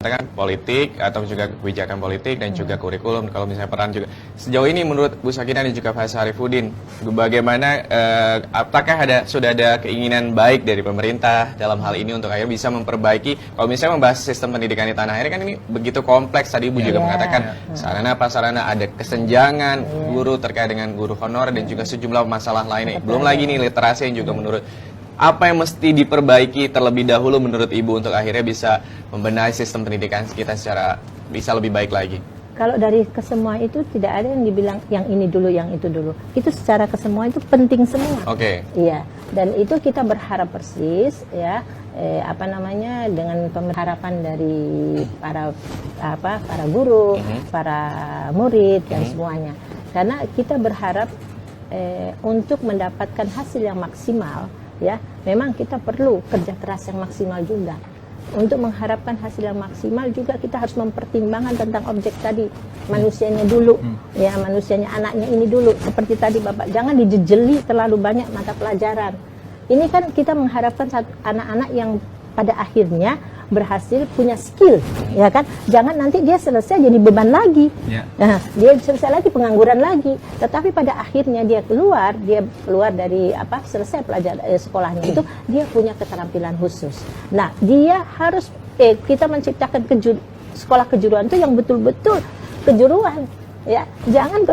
Katakan politik atau juga kebijakan politik dan juga kurikulum, kalau misalnya peran juga sejauh ini menurut Bu Sakinah dan juga Pak Syarifudin, bagaimana apakah sudah ada keinginan baik dari pemerintah dalam hal ini untuk akhirnya bisa memperbaiki, kalau misalnya membahas sistem pendidikan di tanah air kan ini begitu kompleks, tadi Ibu juga mengatakan sarana prasarana, ada kesenjangan guru terkait dengan guru honor dan juga sejumlah masalah lainnya, belum lagi nih literasi yang juga menurut apa yang mesti diperbaiki terlebih dahulu menurut Ibu untuk akhirnya bisa membenahi sistem pendidikan kita secara bisa lebih baik lagi? Kalau dari kesemua itu tidak ada yang dibilang yang ini dulu, yang itu dulu. Itu secara kesemua itu penting semua. Oke. Iya. Dan itu kita berharap persis ya dengan harapan dari para guru, para murid dan semuanya. Karena kita berharap untuk mendapatkan hasil yang maksimal. Ya, memang kita perlu kerja keras yang maksimal juga. Untuk mengharapkan hasil yang maksimal juga kita harus mempertimbangkan tentang objek tadi, manusianya dulu, ya manusianya, anaknya ini dulu. Seperti tadi Bapak, jangan dijejeli terlalu banyak mata pelajaran. Ini kan kita mengharapkan anak-anak yang pada akhirnya berhasil punya skill, ya kan? Jangan nanti dia selesai jadi beban lagi, nah, dia selesai lagi pengangguran lagi. Tetapi pada akhirnya dia keluar dari selesai pelajaran sekolahnya itu dia punya keterampilan khusus. Nah, dia harus kita menciptakan sekolah kejuruan itu yang betul-betul kejuruan. Ya, jangan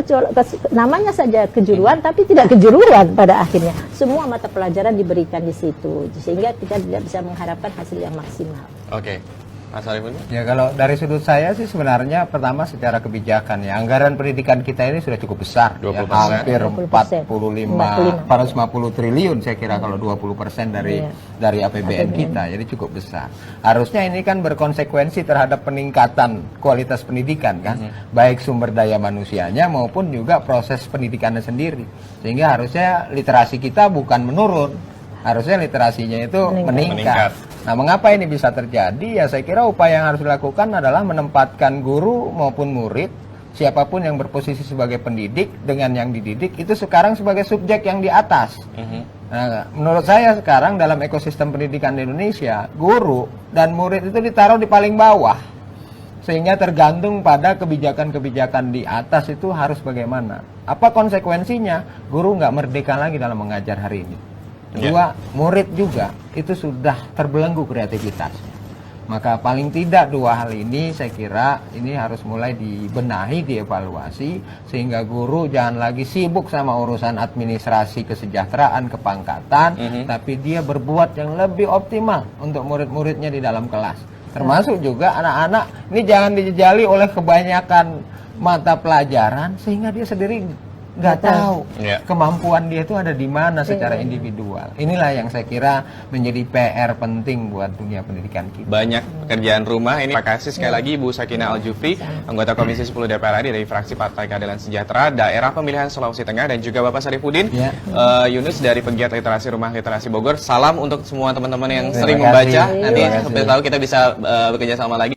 namanya saja kejuruan tapi tidak kejuruan pada akhirnya. Semua mata pelajaran diberikan di situ sehingga kita tidak bisa mengharapkan hasil yang maksimal. Oke. Mas Arifudin? Ya, kalau dari sudut saya sih sebenarnya pertama secara kebijakan ya, anggaran pendidikan kita ini sudah cukup besar, 20%. ya, hampir 450 triliun saya kira kalau 20% dari APBN kita, jadi cukup besar. Harusnya ini kan berkonsekuensi terhadap peningkatan kualitas pendidikan kan, baik sumber daya manusianya maupun juga proses pendidikannya sendiri. Sehingga harusnya literasi kita bukan menurun, harusnya literasinya itu meningkat. Nah, mengapa ini bisa terjadi? Ya, saya kira upaya yang harus dilakukan adalah menempatkan guru maupun murid, siapapun yang berposisi sebagai pendidik dengan yang dididik itu sekarang sebagai subjek yang di atas. Nah, menurut saya sekarang dalam ekosistem pendidikan di Indonesia, guru dan murid itu ditaruh di paling bawah. Sehingga tergantung pada kebijakan-kebijakan di atas itu harus bagaimana. Apa konsekuensinya? Guru nggak merdeka lagi dalam mengajar hari ini. Kedua, murid juga itu sudah terbelenggu kreativitas. Maka paling tidak dua hal ini saya kira ini harus mulai dibenahi, dievaluasi sehingga guru jangan lagi sibuk sama urusan administrasi, kesejahteraan, kepangkatan, tapi dia berbuat yang lebih optimal untuk murid-muridnya di dalam kelas. Termasuk juga anak-anak ini jangan dijejali oleh kebanyakan mata pelajaran sehingga dia sendiri nggak tahu kemampuan dia itu ada di mana secara individual. Inilah yang saya kira menjadi PR penting buat dunia pendidikan kita. Banyak pekerjaan rumah ini. Terima kasih sekali lagi Bu Sakinah Al-Jufri, anggota Komisi 10 DPR RI dari fraksi Partai Keadilan Sejahtera Daerah Pemilihan Sulawesi Tengah, dan juga Bapak Syarifudin Yunus dari Pegiat Literasi Rumah Literasi Bogor. Salam untuk semua teman-teman yang sering membaca. Nanti sampai tahu kita bisa bekerja sama lagi.